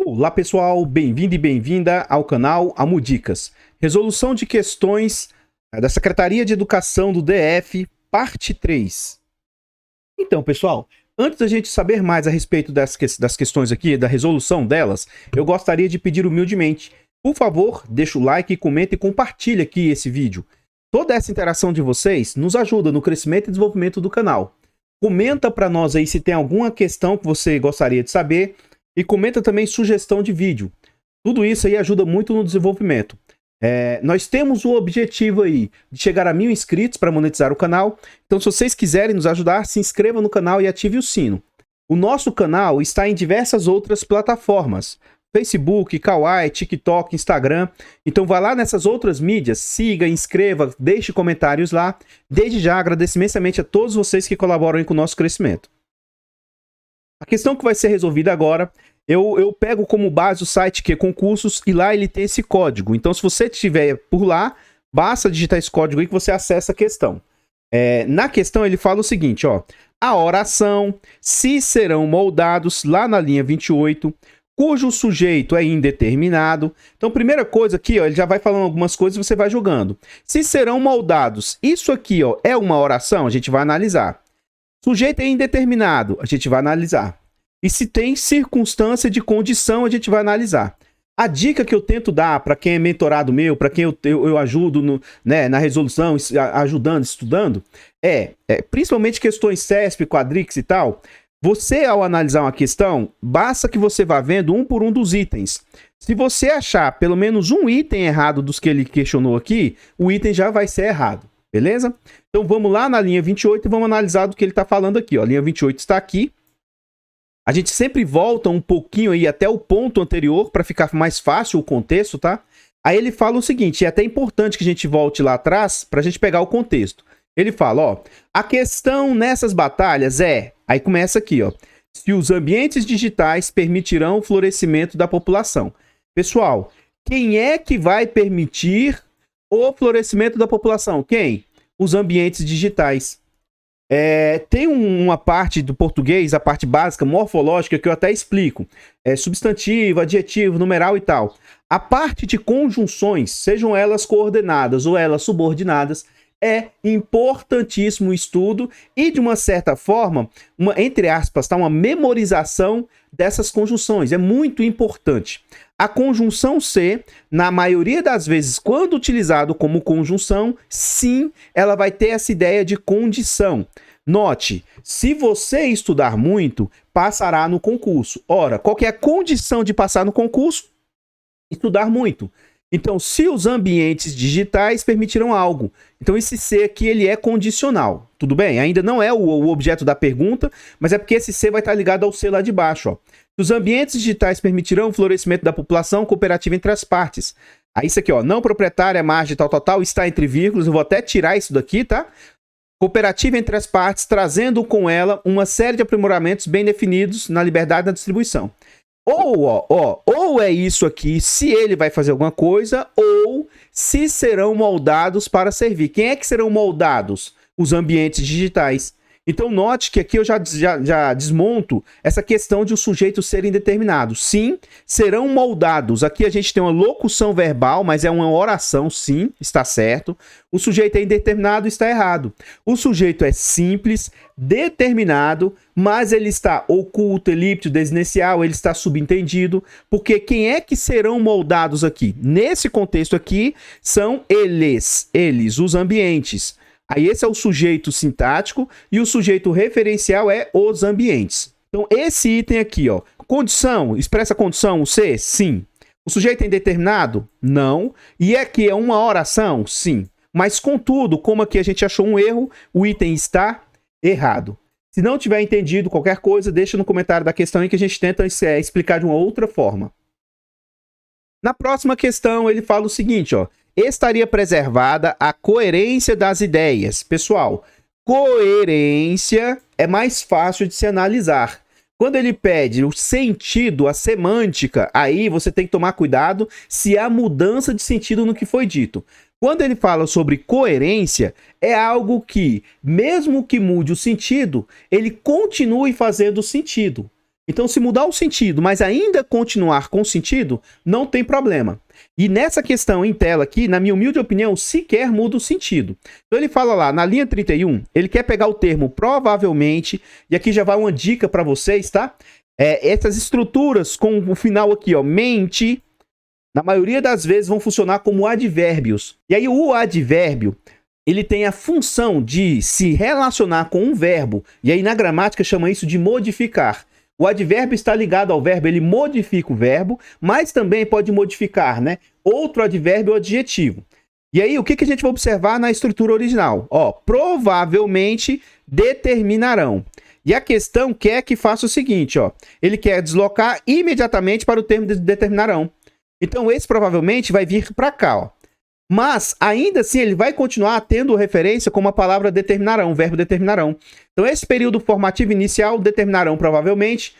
Olá pessoal, bem-vindo e bem-vinda ao canal Amudicas. Resolução de questões da Secretaria de Educação do DF, parte 3. Então pessoal, antes da gente saber mais a respeito das questões aqui, da resolução delas, eu gostaria de pedir humildemente, por favor, deixa o like, comenta e compartilha aqui esse vídeo. Toda essa interação de vocês nos ajuda no crescimento e desenvolvimento do canal. Comenta para nós aí se tem alguma questão que você gostaria de saber. E comenta também sugestão de vídeo. Tudo isso aí ajuda muito no desenvolvimento. Nós temos o objetivo aí de chegar a 1000 inscritos para monetizar o canal. Então, se vocês quiserem nos ajudar, se inscreva no canal e ative o sino. O nosso canal está em diversas outras plataformas. Facebook, Kawaii, TikTok, Instagram. Então, vá lá nessas outras mídias, siga, inscreva, deixe comentários lá. Desde já, agradeço imensamente a todos vocês que colaboram aí com o nosso crescimento. A questão que vai ser resolvida agora, eu pego como base o site que é concursos e lá ele tem esse código. Então, se você estiver por lá, basta digitar esse código aí que você acessa a questão. Na questão ele fala o seguinte, ó. A oração, se serão moldados, lá na linha 28, cujo sujeito é indeterminado. Então, primeira coisa aqui, ó, ele já vai falando algumas coisas e você vai jogando. Se serão moldados, isso aqui, ó, é uma oração? A gente vai analisar. Sujeito é indeterminado, a gente vai analisar. E se tem circunstância de condição, a gente vai analisar. A dica que eu tento dar para quem é mentorado meu, para quem eu ajudo na resolução, ajudando, estudando, principalmente questões CESP, Quadrix e tal, você ao analisar uma questão, basta que você vá vendo um por um dos itens. Se você achar pelo menos um item errado dos que ele questionou aqui, o item já vai ser errado. Beleza? Então vamos lá na linha 28 e vamos analisar do que ele está falando aqui. Ó. A linha 28 está aqui. A gente sempre volta um pouquinho aí até o ponto anterior para ficar mais fácil o contexto, tá? Aí ele fala o seguinte, é até importante que a gente volte lá atrás para a gente pegar o contexto. Ele fala, ó, a questão nessas batalhas aí começa aqui, ó, se os ambientes digitais permitirão o florescimento da população. Pessoal, quem é que vai permitir o florescimento da população? Quem? Os ambientes digitais. Tem uma parte do português, a parte básica, morfológica, que eu até explico. Substantivo, adjetivo, numeral e tal. A parte de conjunções, sejam elas coordenadas ou elas subordinadas, é importantíssimo o estudo e, de uma certa forma, entre aspas, uma memorização dessas conjunções. É muito importante. A conjunção ser, na maioria das vezes, quando utilizado como conjunção, sim, ela vai ter essa ideia de condição. Note, se você estudar muito, passará no concurso. Ora, qual que é a condição de passar no concurso? Estudar muito. Então, se os ambientes digitais permitirão algo. Então, esse C aqui, ele é condicional. Tudo bem? Ainda não é o objeto da pergunta, mas é porque esse C vai estar ligado ao C lá de baixo, ó. Os ambientes digitais permitirão o florescimento da população cooperativa entre as partes. Aí isso aqui, ó, não proprietária, margem, tal, está entre vírgulas. Eu vou até tirar isso daqui, tá? Cooperativa entre as partes, trazendo com ela uma série de aprimoramentos bem definidos na liberdade da distribuição. Ou é isso aqui, se ele vai fazer alguma coisa, ou se serão moldados para servir. Quem é que serão moldados? Os ambientes digitais. Então, note que aqui eu já desmonto essa questão de o sujeito ser indeterminado. Sim, serão moldados. Aqui a gente tem uma locução verbal, mas é uma oração, sim, está certo. O sujeito é indeterminado, está errado. O sujeito é simples, determinado, mas ele está oculto, elíptico, desinencial, ele está subentendido, porque quem é que serão moldados aqui? Nesse contexto aqui, são eles, os ambientes. Aí esse é o sujeito sintático e o sujeito referencial é os ambientes. Então esse item aqui, ó, condição, expressa condição, o C? Sim. O sujeito é indeterminado? Não. E aqui é uma oração? Sim. Mas contudo, como aqui a gente achou um erro, o item está errado. Se não tiver entendido qualquer coisa, deixa no comentário da questão aí que a gente tenta explicar de uma outra forma. Na próxima questão ele fala o seguinte, ó. Estaria preservada a coerência das ideias. Pessoal, coerência é mais fácil de se analisar. Quando ele pede o sentido, a semântica, aí você tem que tomar cuidado se há mudança de sentido no que foi dito. Quando ele fala sobre coerência, é algo que, mesmo que mude o sentido, ele continue fazendo sentido. Então, se mudar o sentido, mas ainda continuar com sentido, não tem problema. E nessa questão em tela aqui, na minha humilde opinião, sequer muda o sentido. Então ele fala lá, na linha 31, ele quer pegar o termo provavelmente, e aqui já vai uma dica para vocês, tá? Essas estruturas com o final aqui, ó, mente, na maioria das vezes vão funcionar como advérbios. E aí o advérbio, ele tem a função de se relacionar com um verbo, e aí na gramática chama isso de modificar. O advérbio está ligado ao verbo, ele modifica o verbo, mas também pode modificar, né, outro advérbio ou adjetivo. E aí, o que a gente vai observar na estrutura original? Ó, provavelmente determinarão. E a questão quer que faça o seguinte, ó, ele quer deslocar imediatamente para o termo de determinarão. Então, esse provavelmente vai vir para cá, ó. Mas, ainda assim, ele vai continuar tendo referência como a palavra determinarão, o verbo determinarão. Então, esse período formativo inicial, determinarão provavelmente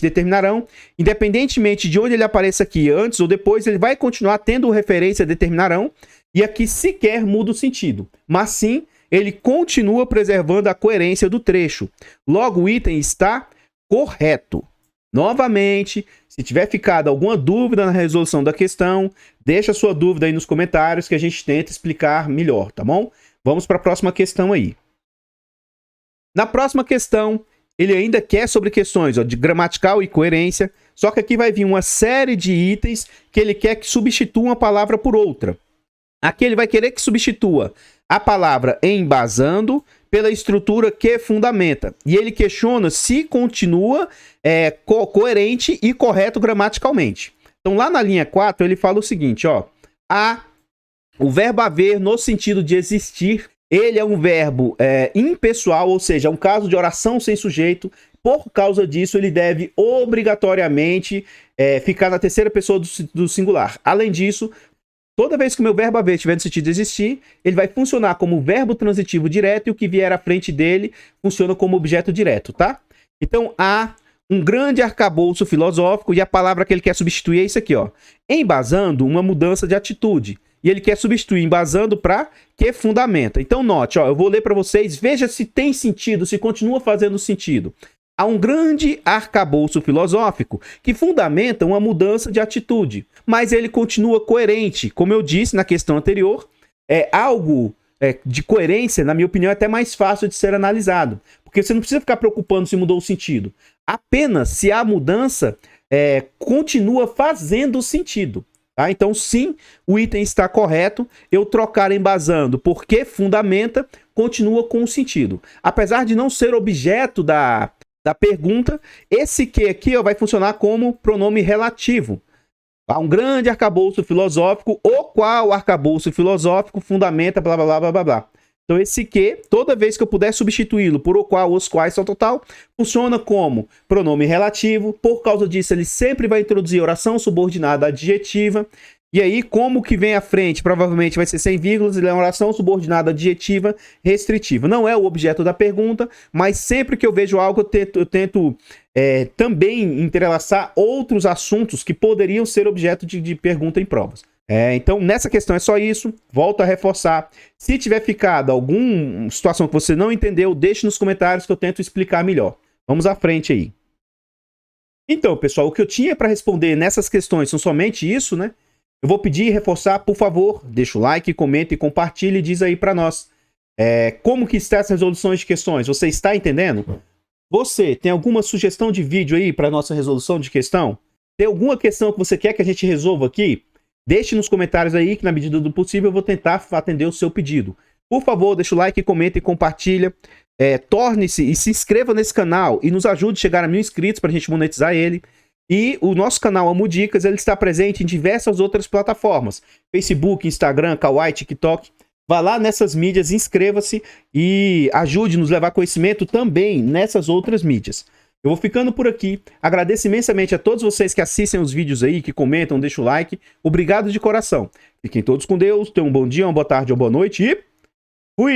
determinarão, independentemente de onde ele apareça aqui, antes ou depois, ele vai continuar tendo referência determinarão, e aqui sequer muda o sentido. Mas sim, ele continua preservando a coerência do trecho. Logo, o item está correto. Novamente, se tiver ficado alguma dúvida na resolução da questão, deixa a sua dúvida aí nos comentários que a gente tenta explicar melhor, tá bom? Vamos para a próxima questão aí. Na próxima questão, ele ainda quer sobre questões, ó, de gramatical e coerência, só que aqui vai vir uma série de itens que ele quer que substitua uma palavra por outra. Aqui ele vai querer que substitua a palavra embasando pela estrutura que fundamenta. E ele questiona se continua coerente e correto gramaticalmente. Então, lá na linha 4, ele fala o seguinte, ó. O verbo haver, no sentido de existir, ele é um verbo impessoal, ou seja, é um caso de oração sem sujeito. Por causa disso, ele deve obrigatoriamente ficar na terceira pessoa do singular. Além disso, toda vez que o meu verbo haver estiver no sentido de existir, ele vai funcionar como verbo transitivo direto e o que vier à frente dele funciona como objeto direto, tá? Então, há um grande arcabouço filosófico e a palavra que ele quer substituir é isso aqui, ó. Embasando, uma mudança de atitude. E ele quer substituir embasando para que fundamenta. Então, note, ó, eu vou ler para vocês, veja se tem sentido, se continua fazendo sentido. Há um grande arcabouço filosófico que fundamenta uma mudança de atitude, mas ele continua coerente. Como eu disse na questão anterior, algo de coerência, na minha opinião, é até mais fácil de ser analisado, porque você não precisa ficar preocupando se mudou o sentido. Apenas se a mudança continua fazendo sentido. Tá? Então, sim, o item está correto. Eu trocar embasando porque fundamenta, continua com o sentido. Apesar de não ser objeto da pergunta, esse que aqui ó, vai funcionar como pronome relativo. Há um grande arcabouço filosófico, o qual arcabouço filosófico fundamenta blá blá blá blá blá blá. Então esse que, toda vez que eu puder substituí-lo por o qual, os quais, total, funciona como pronome relativo. Por causa disso, ele sempre vai introduzir oração subordinada adjetiva. E aí, como que vem à frente? Provavelmente vai ser sem vírgulas, ele é uma oração subordinada adjetiva restritiva. Não é o objeto da pergunta, mas sempre que eu vejo algo, eu tento também entrelaçar outros assuntos que poderiam ser objeto de pergunta em provas. Então, nessa questão é só isso. Volto a reforçar. Se tiver ficado alguma situação que você não entendeu, deixe nos comentários que eu tento explicar melhor. Vamos à frente aí. Então, pessoal, o que eu tinha para responder nessas questões são somente isso, né? Eu vou pedir e reforçar, por favor, deixa o like, comenta e compartilhe e diz aí para nós como que está essas resoluções de questões. Você está entendendo? Você tem alguma sugestão de vídeo aí para nossa resolução de questão? Tem alguma questão que você quer que a gente resolva aqui? Deixe nos comentários aí que na medida do possível eu vou tentar atender o seu pedido. Por favor, deixa o like, comenta e compartilha. Torne-se e se inscreva nesse canal e nos ajude a chegar a 1000 inscritos para a gente monetizar ele. E o nosso canal Amudicas, ele está presente em diversas outras plataformas. Facebook, Instagram, Kawaii, TikTok. Vá lá nessas mídias, inscreva-se e ajude nos a levar conhecimento também nessas outras mídias. Eu vou ficando por aqui. Agradeço imensamente a todos vocês que assistem os vídeos aí, que comentam, deixam o like. Obrigado de coração. Fiquem todos com Deus. Tenham um bom dia, uma boa tarde ou boa noite e... fui!